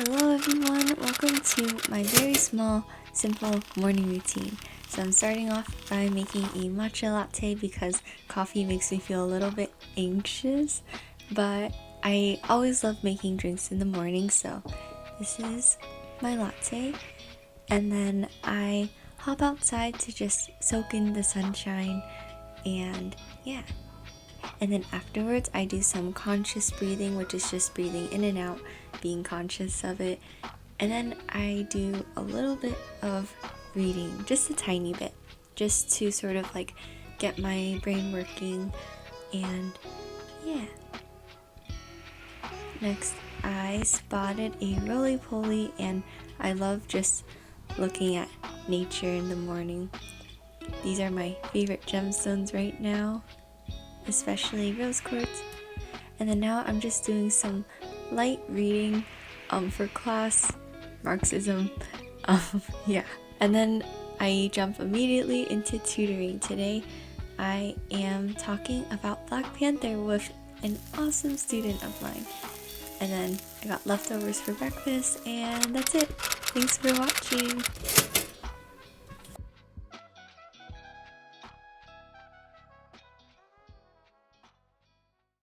Hello everyone, welcome to my very small, simple morning routine. So I'm starting off by making a matcha latte because coffee makes me feel a little bit anxious, but I always love making drinks in the morning, so this is my latte. And then I hop outside to just soak in the sunshine, and yeah. And then afterwards, I do some conscious breathing, which is just breathing in and out, being conscious of it. And then I do a little bit of reading, just a tiny bit, just to sort of like get my brain working. And yeah. Next, I spotted a roly-poly, and I love just looking at nature in the morning. These are my favorite gemstones right now, especially rose quartz. And then now I'm just doing some light reading for class, Marxism, yeah. And then I jump immediately into tutoring. Today I am talking about Black Panther with an awesome student of mine. And then I got leftovers for breakfast, and that's it. Thanks for watching.